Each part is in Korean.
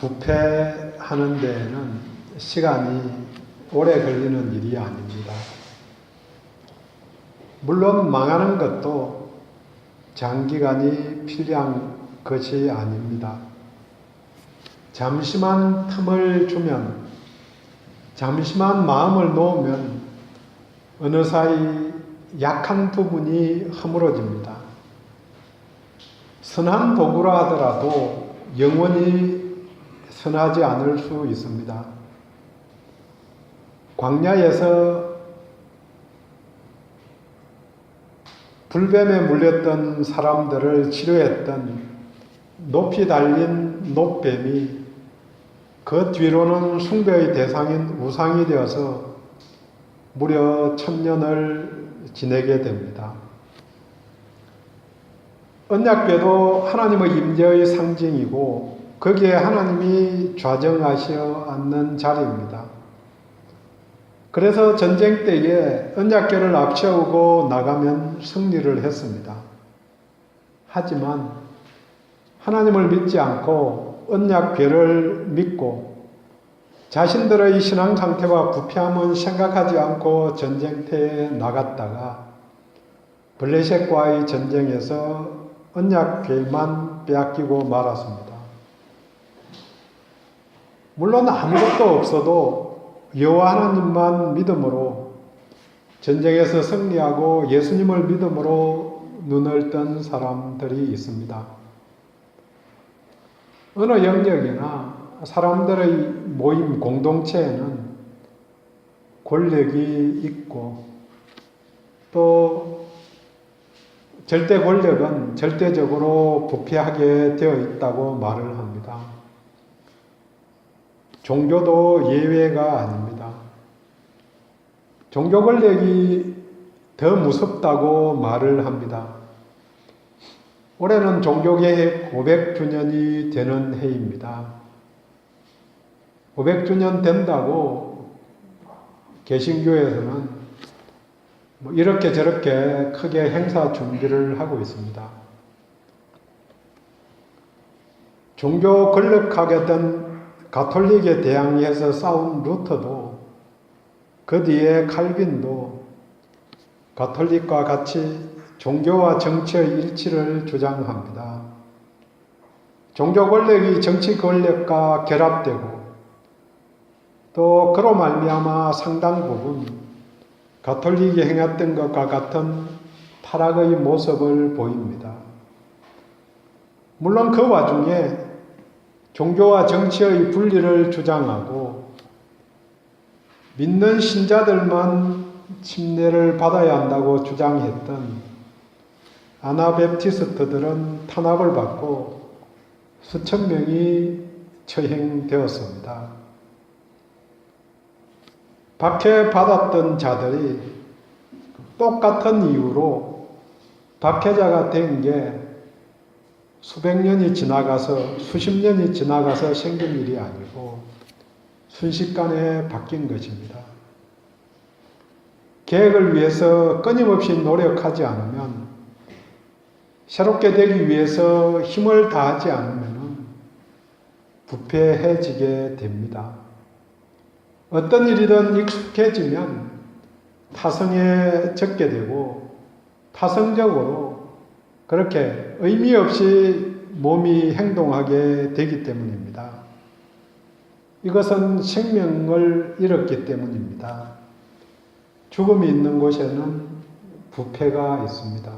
부패하는 데에는 시간이 오래 걸리는 일이 아닙니다. 물론 망하는 것도 장기간이 필요한 것이 아닙니다. 잠시만 틈을 주면, 잠시만 마음을 놓으면 어느 사이 약한 부분이 허물어집니다. 선한 도구라 하더라도 영원히 선하지 않을 수 있습니다. 광야에서 불뱀에 물렸던 사람들을 치료했던 높이 달린 높뱀이 그 뒤로는 숭배의 대상인 우상이 되어서 무려 1000년을 지내게 됩니다. 언약궤도 하나님의 임재의 상징이고 거기에 하나님이 좌정하시어 앉는 자리입니다. 그래서 전쟁 때에 언약궤를 앞세우고 나가면 승리를 했습니다. 하지만 하나님을 믿지 않고 언약궤를 믿고 자신들의 신앙 상태와 부패함은 생각하지 않고 전쟁터에 나갔다가 블레셋과의 전쟁에서 언약궤만 빼앗기고 말았습니다. 물론 아무것도 없어도 여호와 하나님만 믿음으로 전쟁에서 승리하고 예수님을 믿음으로 눈을 뜬 사람들이 있습니다. 어느 영역이나 사람들의 모임 공동체에는 권력이 있고 또 절대 권력은 절대적으로 부패하게 되어 있다고 말을 합니다. 종교도 예외가 아닙니다. 종교 권력이 더 무섭다고 말을 합니다. 올해는 종교개혁 500주년이 되는 해입니다. 500주년 된다고 개신교에서는 이렇게 저렇게 크게 행사 준비를 하고 있습니다. 종교 권력하게 된 가톨릭에 대항해서 싸운 루터도 그 뒤에 칼빈도 가톨릭과 같이 종교와 정치의 일치를 주장합니다. 종교 권력이 정치 권력과 결합되고 또 그로 말미암아 상당 부분 가톨릭이 행했던 것과 같은 타락의 모습을 보입니다. 물론 그 와중에 종교와 정치의 분리를 주장하고 믿는 신자들만 침례를 받아야 한다고 주장했던 아나베프티스트들은 탄압을 받고 수천 명이 처형되었습니다. 박해받았던 자들이 똑같은 이유로 박해자가 된 게 수백 년이 지나가서 수십 년이 지나가서 생긴 일이 아니고 순식간에 바뀐 것입니다. 계획을 위해서 끊임없이 노력하지 않으면 새롭게 되기 위해서 힘을 다하지 않으면 부패해지게 됩니다. 어떤 일이든 익숙해지면 타성에 적게 되고 타성적으로 그렇게 의미 없이 몸이 행동하게 되기 때문입니다. 이것은 생명을 잃었기 때문입니다. 죽음이 있는 곳에는 부패가 있습니다.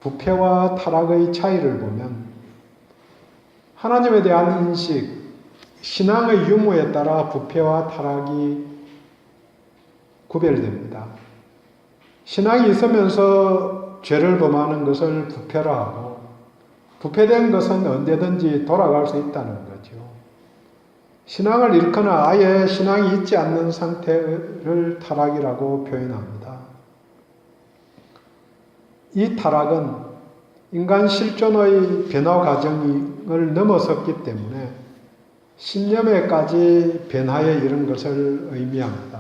부패와 타락의 차이를 보면 하나님에 대한 인식, 신앙의 유무에 따라 부패와 타락이 구별됩니다. 신앙이 있으면서 죄를 범하는 것을 부패라 하고 부패된 것은 언제든지 돌아갈 수 있다는 거죠. 신앙을 잃거나 아예 신앙이 있지 않는 상태를 타락이라고 표현합니다. 이 타락은 인간 실존의 변화 과정을 넘어섰기 때문에 신념에까지 변화에 이른 것을 의미합니다.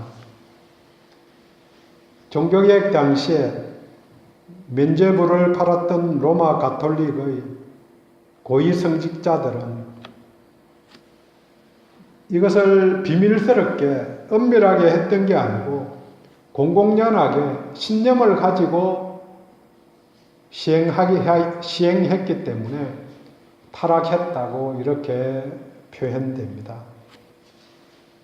종교개혁 당시에 면죄부를 팔았던 로마 가톨릭의 고위성직자들은 이것을 비밀스럽게 은밀하게 했던 게 아니고 공공연하게 신념을 가지고 시행했기 때문에 타락했다고 이렇게 표현됩니다.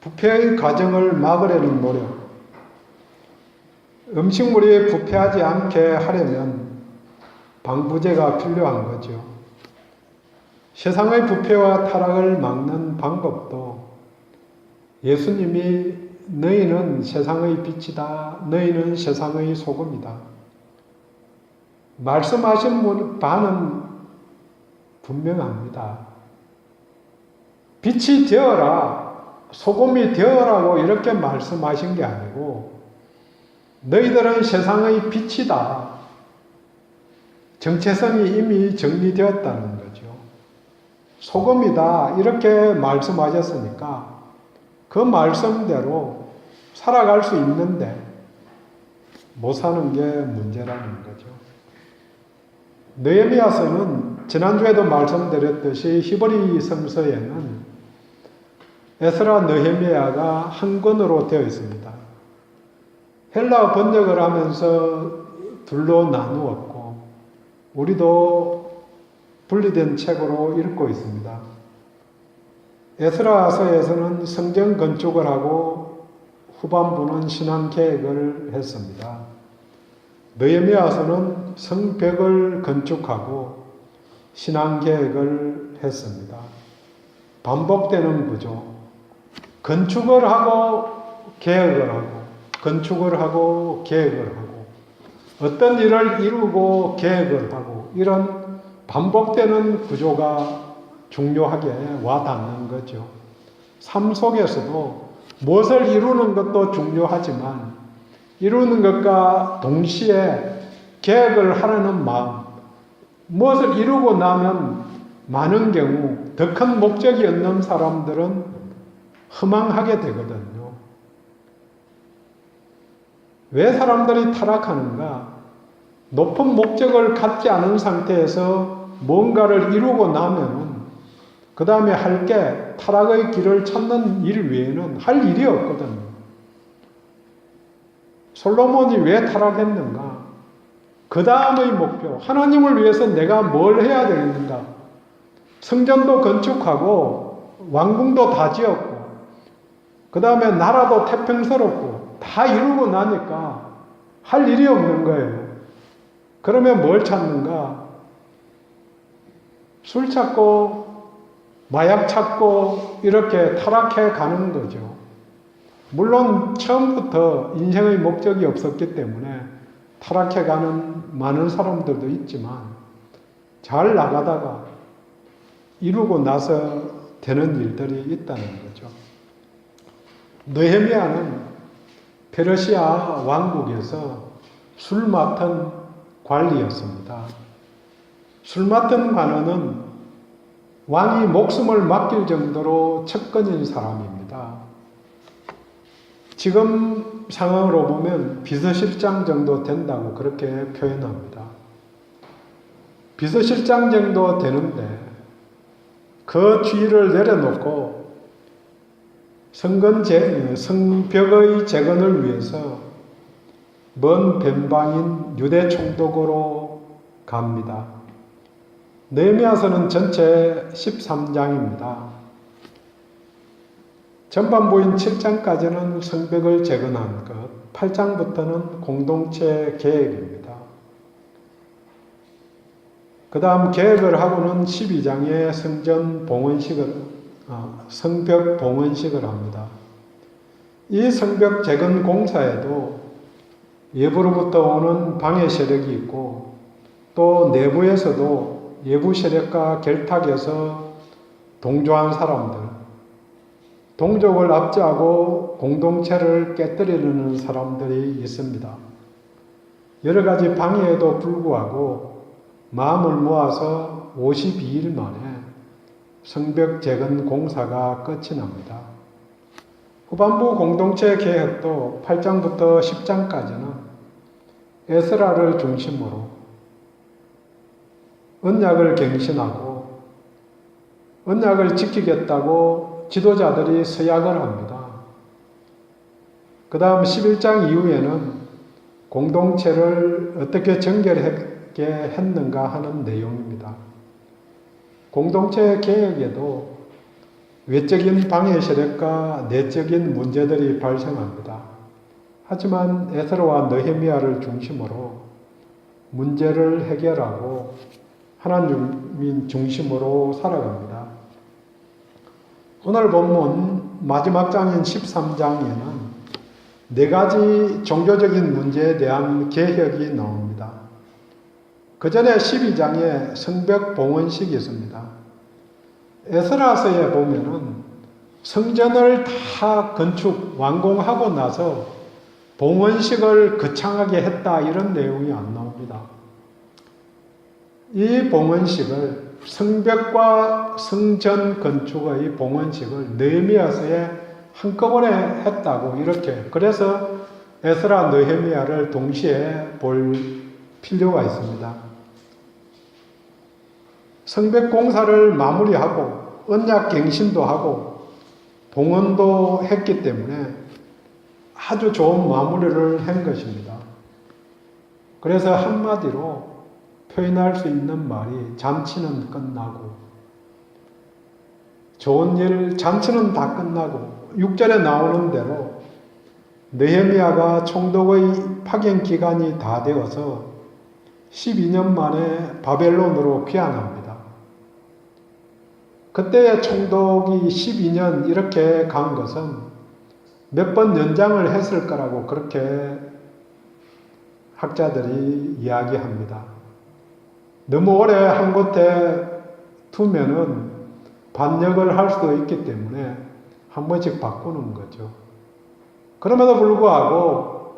부패의 과정을 막으려는 노력, 음식물이 부패하지 않게 하려면 방부제가 필요한 거죠. 세상의 부패와 타락을 막는 방법도 예수님이 너희는 세상의 빛이다. 너희는 세상의 소금이다. 말씀하신 바는 분명합니다. 빛이 되어라, 소금이 되어라고 이렇게 말씀하신 게 아니고 너희들은 세상의 빛이다. 정체성이 이미 정리되었다는 거죠. 소금이다 이렇게 말씀하셨으니까 그 말씀대로 살아갈 수 있는데 못 사는 게 문제라는 거죠. 느헤미야서는 지난주에도 말씀드렸듯이 히브리 성서에는 에스라 느헤미야가 한 권으로 되어 있습니다. 헬라어 번역을 하면서 둘로 나누었고 우리도 분리된 책으로 읽고 있습니다. 에스라서에서는 성전 건축을 하고 후반부는 신앙 계획을 했습니다. 느헤미야서는 성벽을 건축하고 신앙 계획을 했습니다. 반복되는 구조. 건축을 하고 계획을 하고 건축을 하고 계획을 하고 어떤 일을 이루고 계획을 하고 이런 반복되는 구조가 중요하게 와닿는 거죠. 삶 속에서도 무엇을 이루는 것도 중요하지만 이루는 것과 동시에 계획을 하려는 마음, 무엇을 이루고 나면 많은 경우 더 큰 목적이 없는 사람들은 허망하게 되거든요. 왜 사람들이 타락하는가? 높은 목적을 갖지 않은 상태에서 뭔가를 이루고 나면 그 다음에 할 게 타락의 길을 찾는 일 외에는 할 일이 없거든요. 솔로몬이 왜 타락했는가? 그 다음의 목표, 하나님을 위해서 내가 뭘 해야 되겠는가? 성전도 건축하고 왕궁도 다 지었고 그 다음에 나라도 태평스럽고 다 이루고 나니까 할 일이 없는 거예요. 그러면 뭘 찾는가? 술 찾고 마약 찾고 이렇게 타락해 가는 거죠. 물론 처음부터 인생의 목적이 없었기 때문에 타락해 가는 많은 사람들도 있지만 잘 나가다가 이루고 나서 되는 일들이 있다는 거죠. 느헤미야는 페르시아 왕국에서 술 맡은 관리였습니다. 술 맡은 관원은 왕이 목숨을 맡길 정도로 척건인 사람입니다. 지금 상황으로 보면 비서실장 정도 된다고 그렇게 표현합니다. 비서실장 정도 되는데 그 지위를 내려놓고 성벽의 재건을 위해서 먼 변방인 유대 총독으로 갑니다. 느헤미야서는 전체 13장입니다. 전반부인 7장까지는 성벽을 재건한 것, 8장부터는 공동체 계획입니다. 그 다음 계획을 하고는 12장에 성벽 봉헌식을 합니다. 이 성벽 재건 공사에도 외부로부터 오는 방해 세력이 있고 또 내부에서도 외부 세력과 결탁해서 동조한 사람들, 동족을 압제하고 공동체를 깨뜨리려는 사람들이 있습니다. 여러 가지 방해에도 불구하고 마음을 모아서 52일 만에 성벽 재건 공사가 끝이 납니다. 후반부 공동체 계획도 8장부터 10장까지는 에스라를 중심으로 언약을 갱신하고 언약을 지키겠다고 지도자들이 서약을 합니다. 그 다음 11장 이후에는 공동체를 어떻게 정결하게 했는가 하는 내용입니다. 공동체 개혁에도 외적인 방해 세력과 내적인 문제들이 발생합니다. 하지만 에스라와 느헤미야를 중심으로 문제를 해결하고 하나님 중심으로 살아갑니다. 오늘 본문 마지막 장인 13장에는 4가지 종교적인 문제에 대한 개혁이 나옵니다. 그 전에 12장에 성벽 봉헌식이 있습니다. 에스라서에 보면은 성전을 다 건축, 완공하고 나서 봉헌식을 거창하게 했다 이런 내용이 안 나옵니다. 이 봉헌식을 성벽과 성전 건축의 봉헌식을 느헤미야서에 한꺼번에 했다고 이렇게 그래서 에스라 느헤미야를 동시에 볼 필요가 있습니다. 성벽 공사를 마무리하고 언약 갱신도 하고 봉헌도 했기 때문에 아주 좋은 마무리를 한 것입니다. 그래서 한마디로 표현할 수 있는 말이 잔치는 끝나고 좋은 일, 잔치는 다 끝나고 6절에 나오는 대로 느헤미야가 총독의 파견 기간이 다 되어서 12년 만에 바벨론으로 귀환합니다. 그때의 총독이 12년 이렇게 간 것은 몇 번 연장을 했을 거라고 그렇게 학자들이 이야기합니다. 너무 오래 한 곳에 두면은 반역을 할 수도 있기 때문에 한 번씩 바꾸는 거죠. 그럼에도 불구하고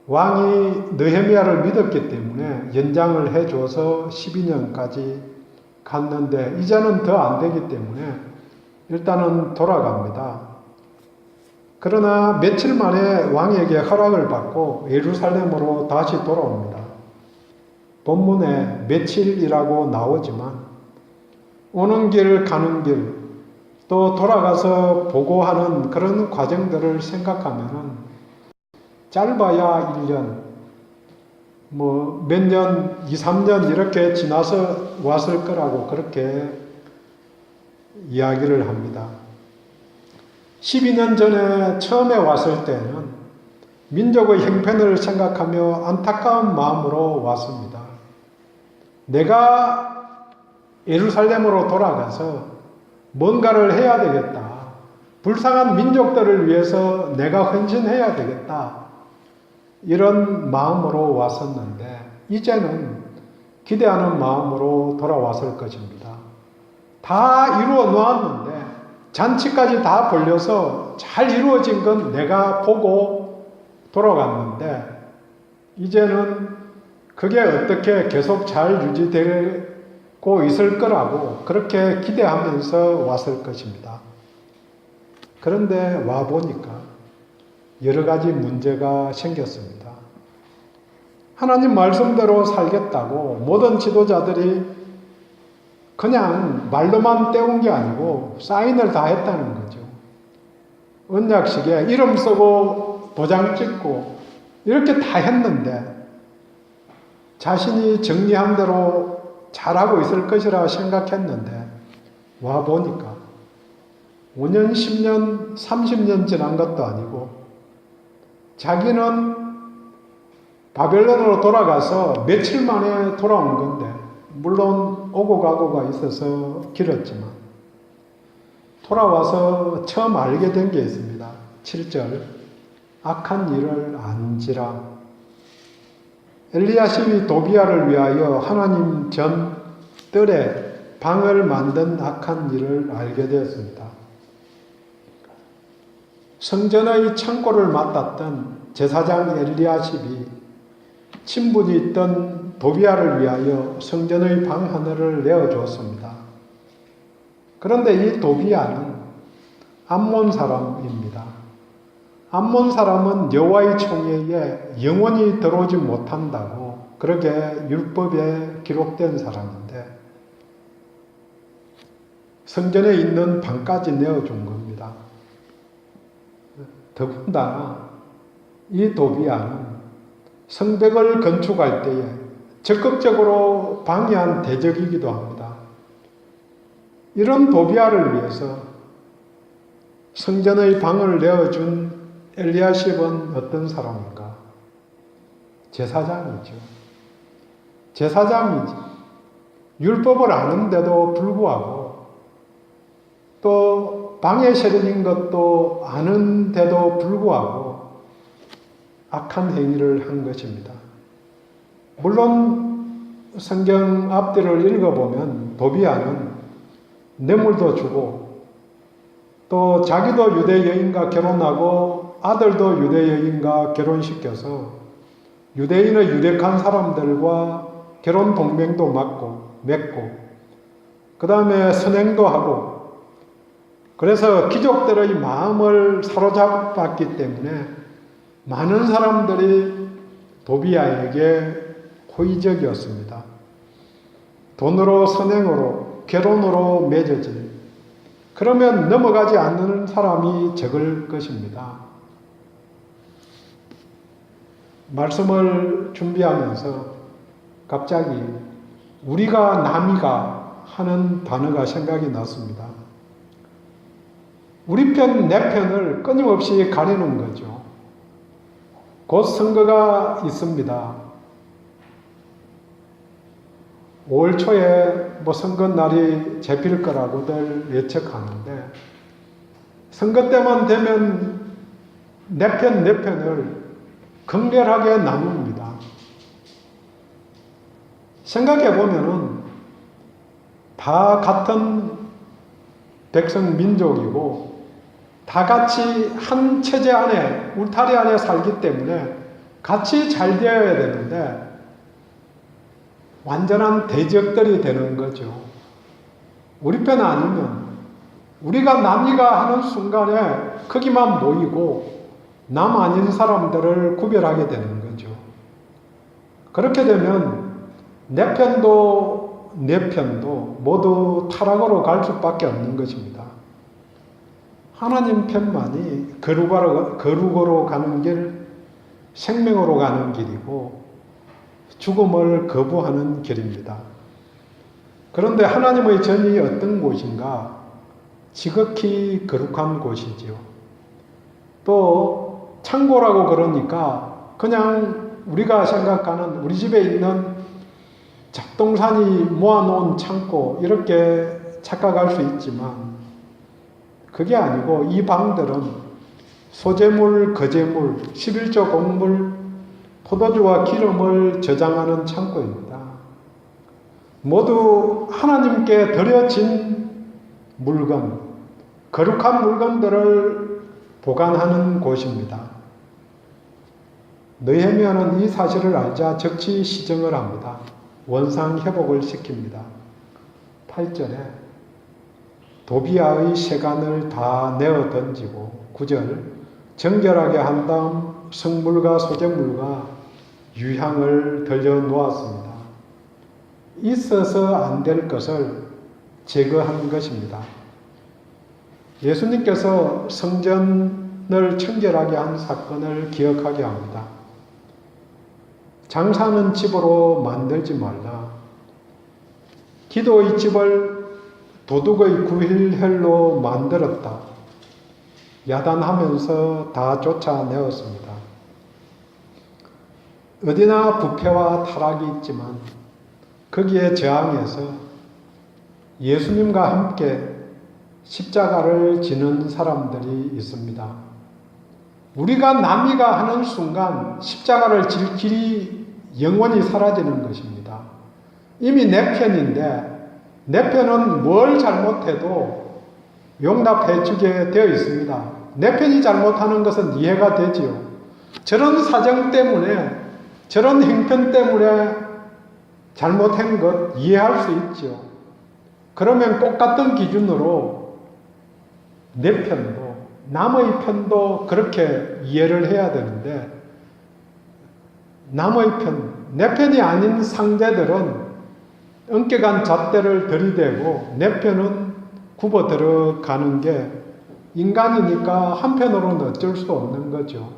왕이 느헤미야를 믿었기 때문에 연장을 해줘서 12년까지 갔는데 이제는 더 안 되기 때문에 일단은 돌아갑니다. 그러나 며칠 만에 왕에게 허락을 받고 예루살렘으로 다시 돌아옵니다. 본문에 며칠이라고 나오지만 오는 길 가는 길 또 돌아가서 보고하는 그런 과정들을 생각하면은 짧아야 1년 뭐 몇 년 2, 3년 이렇게 지나서 왔을 거라고 그렇게 이야기를 합니다. 12년 전에 처음에 왔을 때는 민족의 형편을 생각하며 안타까운 마음으로 왔습니다. 내가 예루살렘으로 돌아가서 뭔가를 해야 되겠다. 불쌍한 민족들을 위해서 내가 헌신해야 되겠다. 이런 마음으로 왔었는데 이제는 기대하는 마음으로 돌아왔을 것입니다. 다 이루어 놓았는데 잔치까지 다 벌려서 잘 이루어진 건 내가 보고 돌아갔는데 이제는 그게 어떻게 계속 잘 유지되고 있을 거라고 그렇게 기대하면서 왔을 것입니다. 그런데 와보니까 여러 가지 문제가 생겼습니다. 하나님 말씀대로 살겠다고 모든 지도자들이 그냥 말로만 때운 게 아니고 사인을 다 했다는 거죠. 언약식에 이름 쓰고 도장 찍고 이렇게 다 했는데 자신이 정리한 대로 잘하고 있을 것이라 생각했는데 와보니까 5년, 10년, 30년 지난 것도 아니고 자기는 바벨론으로 돌아가서 며칠 만에 돌아온 건데 물론 오고 가고가 있어서 길었지만 돌아와서 처음 알게 된 게 있습니다. 7절 악한 일을 안지라. 엘리야십이 도비야를 위하여 하나님 전 뜰에 방을 만든 악한 일을 알게 되었습니다. 성전의 창고를 맡았던 제사장 엘리야십이 친분이 있던 도비야를 위하여 성전의 방 하나를 내어주었습니다. 그런데 이 도비야는 암몬 사람입니다. 암몬 사람은 여호와의 총회에 영원히 들어오지 못한다고 그렇게 율법에 기록된 사람인데 성전에 있는 방까지 내어준 겁니다. 더군다나 이 도비아는 성벽을 건축할 때에 적극적으로 방해한 대적이기도 합니다. 이런 도비아를 위해서 성전의 방을 내어준 엘리야십은 어떤 사람인가? 제사장이죠. 제사장이지. 율법을 아는데도 불구하고 또 방해 세력인 것도 아는데도 불구하고 악한 행위를 한 것입니다. 물론 성경 앞뒤를 읽어보면 도비아는 뇌물도 주고 또 자기도 유대 여인과 결혼하고 아들도 유대 여인과 결혼시켜서 유대인의 유력한 사람들과 결혼 동맹도 맺고 그 다음에 선행도 하고 그래서 귀족들의 마음을 사로잡았기 때문에 많은 사람들이 도비아에게 호의적이었습니다. 돈으로 선행으로 결혼으로 맺어질 그러면 넘어가지 않는 사람이 적을 것입니다. 말씀을 준비하면서 갑자기 우리가 남이가 하는 단어가 생각이 났습니다. 우리 편, 내 편을 끊임없이 가리는 거죠. 곧 선거가 있습니다. 5월 초에 선거 날이 잡힐 거라고들 예측하는데 선거 때만 되면 내 편을 극렬하게 나눕니다. 생각해보면은 다 같은 백성 민족이고 다 같이 한 체제 안에 울타리 안에 살기 때문에 같이 잘 되어야 되는데 완전한 대적들이 되는 거죠. 우리 편 아니면 우리가 남이가 하는 순간에 거기만 모이고 남 아닌 사람들을 구별하게 되는 거죠. 그렇게 되면 내 편도 내 편도 모두 타락으로 갈 수밖에 없는 것입니다. 하나님 편만이 거룩으로 가는 길, 생명으로 가는 길이고 죽음을 거부하는 길입니다. 그런데 하나님의 전이 어떤 곳인가? 지극히 거룩한 곳이지요. 또 창고라고 그러니까 그냥 우리가 생각하는 우리 집에 있는 잡동사니 모아놓은 창고 이렇게 착각할 수 있지만 그게 아니고 이 방들은 소재물, 거제물, 11조 곡물, 포도주와 기름을 저장하는 창고입니다. 모두 하나님께 드려진 물건, 거룩한 물건들을 보관하는 곳입니다. 느헤미야는 이 사실을 알자 적시 시정을 합니다. 원상 회복을 시킵니다. 8절에 도비아의 세간을 다 내어 던지고 9절 정결하게 한 다음 성물과 소재물과 유향을 들여 놓았습니다. 있어서 안 될 것을 제거한 것입니다. 예수님께서 성전을 청결하게 한 사건을 기억하게 합니다. 장사는 집으로 만들지 말라. 기도의 집을 도둑의 구일혈로 만들었다. 야단하면서 다 쫓아내었습니다. 어디나 부패와 타락이 있지만 거기에 저항해서 예수님과 함께 십자가를 지는 사람들이 있습니다. 우리가 남이가 하는 순간 십자가를 질 길이 영원히 사라지는 것입니다. 이미 내 편인데 내 편은 뭘 잘못해도 용납해 주게 되어 있습니다. 내 편이 잘못하는 것은 이해가 되지요. 저런 사정 때문에 저런 행편 때문에 잘못한 것 이해할 수 있죠. 그러면 똑같은 기준으로 내 편도 남의 편도 그렇게 이해를 해야 되는데 남의 편, 내 편이 아닌 상대들은 엄격한 잣대를 들이대고 내 편은 굽어 들어가는 게 인간이니까 한편으로는 어쩔 수 없는 거죠.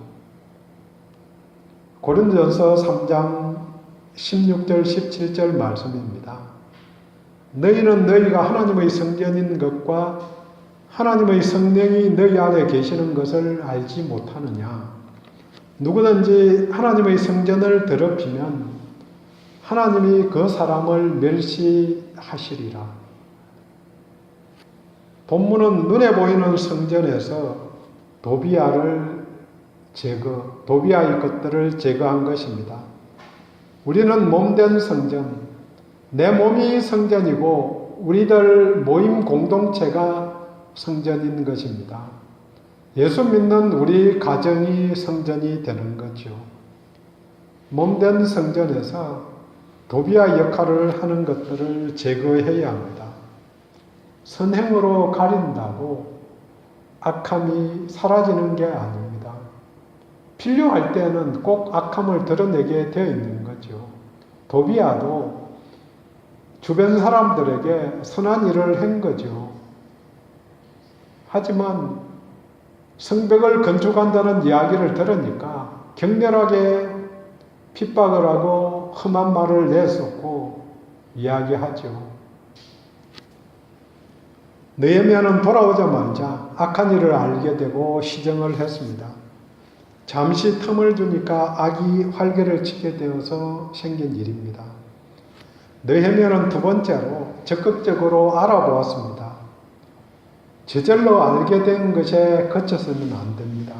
고린도전서 3장 16절 17절 말씀입니다. 너희는 너희가 하나님의 성전인 것과 하나님의 성령이 너희 안에 계시는 것을 알지 못하느냐. 누구든지 하나님의 성전을 더럽히면 하나님이 그 사람을 멸시하시리라. 본문은 눈에 보이는 성전에서 도비아의 것들을 제거한 것입니다. 우리는 몸된 성전, 내 몸이 성전이고 우리들 모임 공동체가 성전인 것입니다. 예수 믿는 우리 가정이 성전이 되는 거죠. 몸된 성전에서 도비아 역할을 하는 것들을 제거해야 합니다. 선행으로 가린다고 악함이 사라지는 게 아닙니다. 필요할 때는 꼭 악함을 드러내게 되어 있는 거죠. 도비아도 주변 사람들에게 선한 일을 한 거죠. 하지만 성벽을 건축한다는 이야기를 들으니까 격렬하게 핍박을 하고 험한 말을 내쏟고 이야기하죠. 느헤미야는 돌아오자마자 악한 일을 알게 되고 시정을 했습니다. 잠시 틈을 주니까 악이 활개를 치게 되어서 생긴 일입니다. 느헤미야는 두 번째로 적극적으로 알아보았습니다. 저절로 알게 된 것에 그쳐서는 안 됩니다.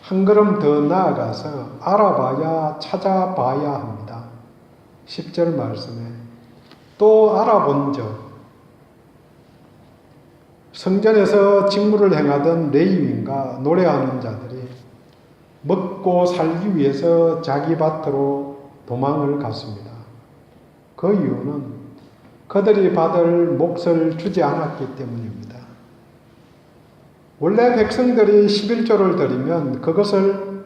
한 걸음 더 나아가서 알아봐야 찾아봐야 합니다. 10절 말씀에 또 알아본 적, 성전에서 직무를 행하던 레위인과 노래하는 자들이 먹고 살기 위해서 자기 밭으로 도망을 갔습니다. 그 이유는 그들이 받을 몫을 주지 않았기 때문입니다. 원래 백성들이 11조를 드리면 그것을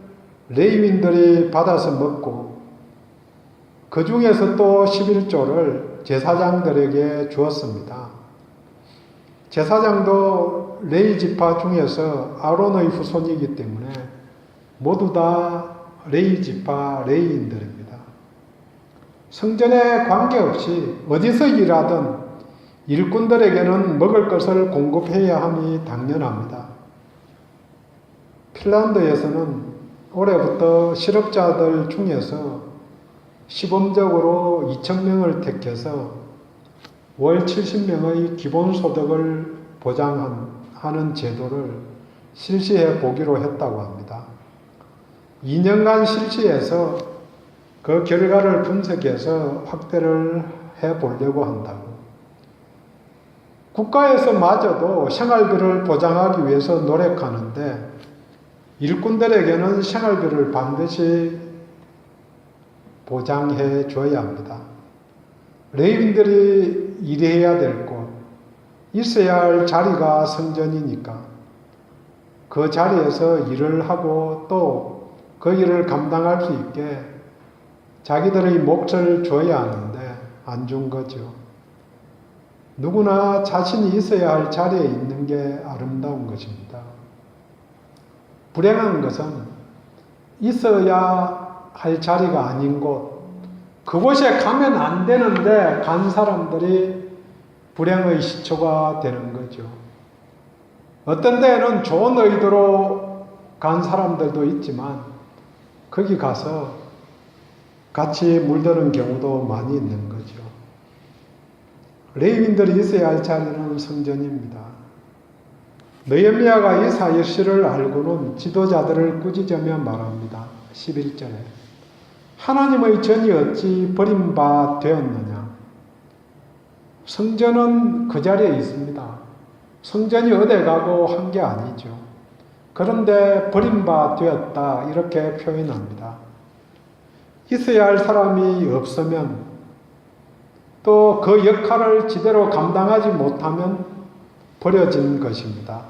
레위인들이 받아서 먹고 그 중에서 또 11조를 제사장들에게 주었습니다. 제사장도 레위 지파 중에서 아론의 후손이기 때문에 모두 다 레위 지파 레위인들입니다. 성전에 관계없이 어디서 일하든 일꾼들에게는 먹을 것을 공급해야 함이 당연합니다. 핀란드에서는 올해부터 실업자들 중에서 시범적으로 2,000명을 택해서 월 70명의 기본소득을 보장하는 제도를 실시해 보기로 했다고 합니다. 2년간 실시해서 그 결과를 분석해서 확대를 해 보려고 한다고. 국가에서마저도 생활비를 보장하기 위해서 노력하는데 일꾼들에게는 생활비를 반드시 보장해 줘야 합니다. 레위인들이 일해야 될 곳, 있어야 할 자리가 성전이니까 그 자리에서 일을 하고 또 그 일을 감당할 수 있게 자기들의 몫을 줘야 하는데 안 준 거죠. 누구나 자신이 있어야 할 자리에 있는 게 아름다운 것입니다. 불행한 것은 있어야 할 자리가 아닌 곳, 그곳에 가면 안 되는데 간 사람들이 불행의 시초가 되는 거죠. 어떤 데에는 좋은 의도로 간 사람들도 있지만 거기 가서 같이 물드는 경우도 많이 있는 거죠. 레위인들이 있어야 할 자리는 성전입니다. 느헤미야가 이 사실을 알고는 지도자들을 꾸짖으며 말합니다. 11절에 하나님의 전이 어찌 버림받되었느냐. 성전은 그 자리에 있습니다. 성전이 어디 가고 한 게 아니죠. 그런데 버림받되었다 이렇게 표현합니다. 있어야 할 사람이 없으면 또 그 역할을 제대로 감당하지 못하면 버려진 것입니다.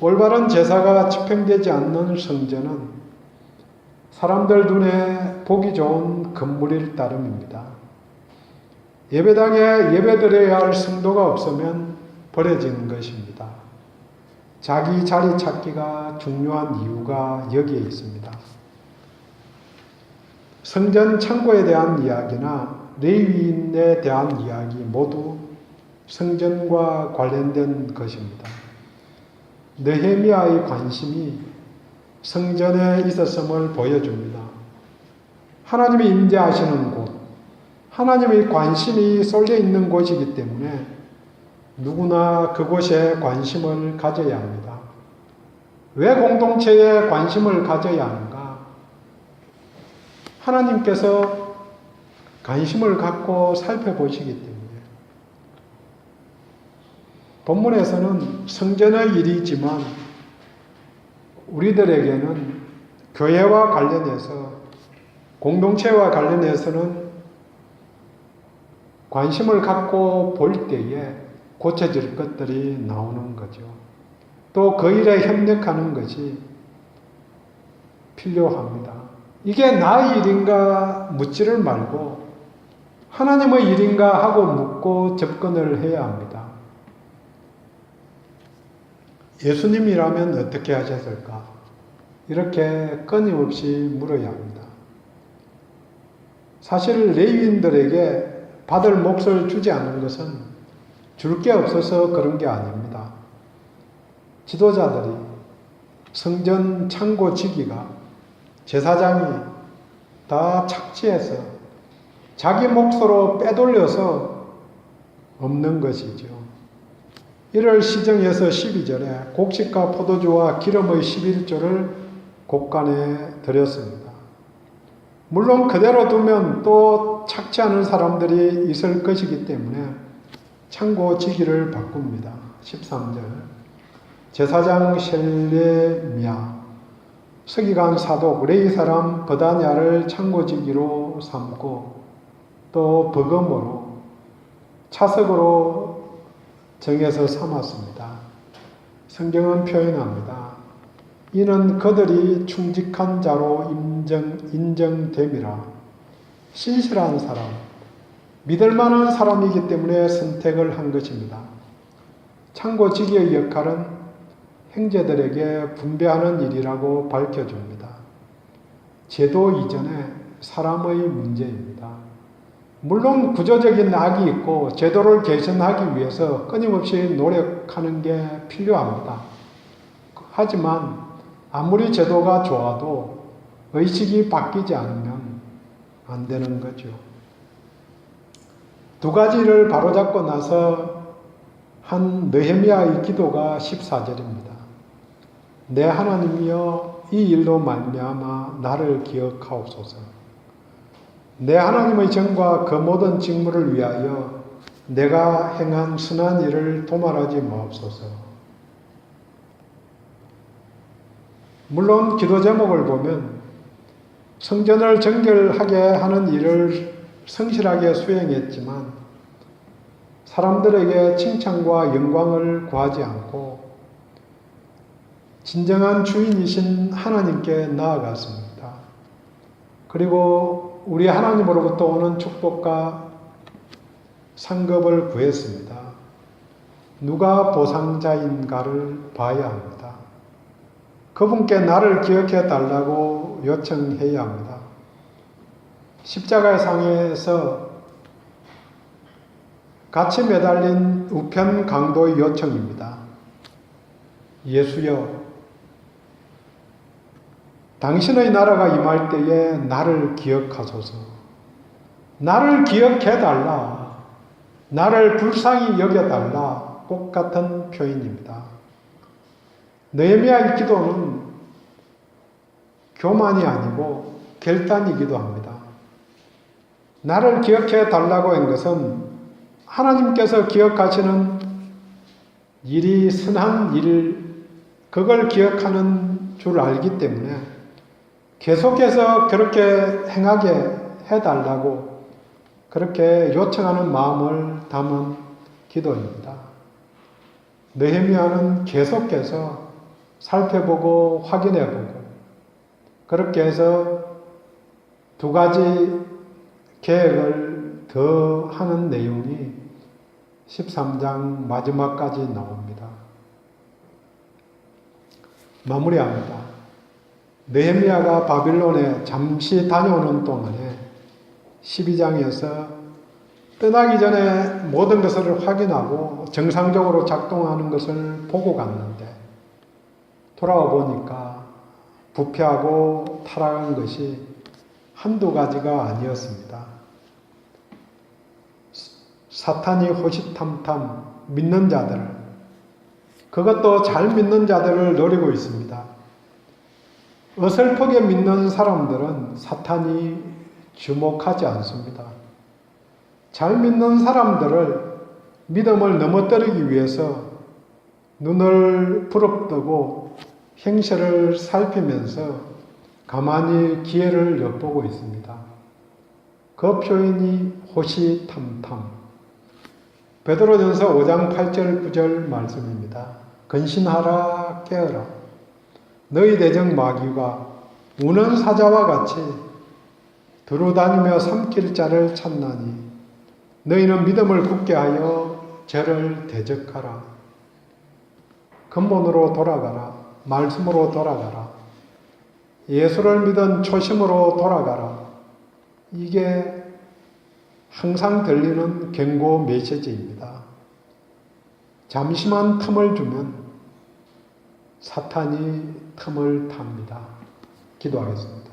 올바른 제사가 집행되지 않는 성전은 사람들 눈에 보기 좋은 건물일 따름입니다. 예배당에 예배드려야 할 성도가 없으면 버려지는 것입니다. 자기 자리 찾기가 중요한 이유가 여기에 있습니다. 성전 창고에 대한 이야기나 레위인에 대한 이야기 모두 성전과 관련된 것입니다. 느헤미야의 관심이 성전에 있었음을 보여줍니다. 하나님이 임재하시는 곳, 하나님의 관심이 쏠려 있는 곳이기 때문에 누구나 그곳에 관심을 가져야 합니다. 왜 공동체에 관심을 가져야 하는가? 하나님께서 관심을 갖고 살펴보시기 때문에. 본문에서는 성전의 일이지만 우리들에게는 교회와 관련해서, 공동체와 관련해서는 관심을 갖고 볼 때에 고쳐질 것들이 나오는 거죠. 또 그 일에 협력하는 것이 필요합니다. 이게 나의 일인가 묻지를 말고 하나님의 일인가 하고 묻고 접근을 해야 합니다. 예수님이라면 어떻게 하셨을까? 이렇게 끊임없이 물어야 합니다. 사실 레위인들에게 받을 몫을 주지 않은 것은 줄 게 없어서 그런 게 아닙니다. 지도자들이 성전 창고 지기가 제사장이 다 착취해서 자기 몫으로 빼돌려서 없는 것이죠. 1월 시정에서 12절에 곡식과 포도주와 기름의 11조를 곡간에 드렸습니다. 물론 그대로 두면 또 착취하는 사람들이 있을 것이기 때문에 창고 지기를 바꿉니다. 13절 제사장 셀레미야, 서기관 사독 레위 사람 버다냐를 창고 지기로 삼고 또 버금으로 차석으로 정해서 삼았습니다. 성경은 표현합니다. 이는 그들이 충직한 자로 인정됨이라. 신실한 사람, 믿을 만한 사람이기 때문에 선택을 한 것입니다. 창고지기의 역할은 형제들에게 분배하는 일이라고 밝혀줍니다. 제도 이전에 사람의 문제입니다. 물론 구조적인 악이 있고 제도를 개선하기 위해서 끊임없이 노력하는 게 필요합니다. 하지만 아무리 제도가 좋아도 의식이 바뀌지 않으면 안 되는 거죠. 두 가지를 바로잡고 나서 한 느헤미야의 기도가 14절입니다. 내 하나님이여 이 일로 말미암아 나를 기억하옵소서. 내 하나님의 정과 그 모든 직무를 위하여 내가 행한 선한 일을 도말하지 마옵소서. 물론 기도 제목을 보면 성전을 정결하게 하는 일을 성실하게 수행했지만 사람들에게 칭찬과 영광을 구하지 않고 진정한 주인이신 하나님께 나아갔습니다. 그리고 우리 하나님으로부터 오는 축복과 상급을 구했습니다. 누가 보상자인가를 봐야 합니다. 그분께 나를 기억해 달라고 요청해야 합니다. 십자가의 상에서 같이 매달린 우편 강도의 요청입니다. 예수여, 당신의 나라가 임할 때에 나를 기억하소서. 나를 기억해 달라. 나를 불쌍히 여겨달라. 똑같은 표현입니다. 느헤미야의 기도는 교만이 아니고 결단이기도 합니다. 나를 기억해 달라고 한 것은 하나님께서 기억하시는 일이 선한 일, 그걸 기억하는 줄 알기 때문에 계속해서 그렇게 행하게 해달라고 그렇게 요청하는 마음을 담은 기도입니다. 느헤미야는 계속해서 살펴보고 확인해보고 그렇게 해서 두 가지 계획을 더 하는 내용이 13장 마지막까지 나옵니다. 마무리합니다. 느헤미야가 바빌론에 잠시 다녀오는 동안에 12장에서 떠나기 전에 모든 것을 확인하고 정상적으로 작동하는 것을 보고 갔는데 돌아와 보니까 부패하고 타락한 것이 한두 가지가 아니었습니다. 사탄이 호시탐탐 믿는 자들, 그것도 잘 믿는 자들을 노리고 있습니다. 어설프게 믿는 사람들은 사탄이 주목하지 않습니다. 잘 믿는 사람들을 믿음을 넘어뜨리기 위해서 눈을 부릅뜨고 행실을 살피면서 가만히 기회를 엿보고 있습니다. 그 표현이 호시탐탐. 베드로전서 5장 8절 9절 말씀입니다. 근신하라 깨어라. 너희 대적 마귀가 우는 사자와 같이 두루다니며 삼킬 자를 찾나니 너희는 믿음을 굳게 하여 저를 대적하라. 근본으로 돌아가라. 말씀으로 돌아가라. 예수를 믿은 초심으로 돌아가라. 이게 항상 들리는 경고 메시지입니다. 잠시만 틈을 주면 사탄이 틈을 탑니다. 기도하겠습니다.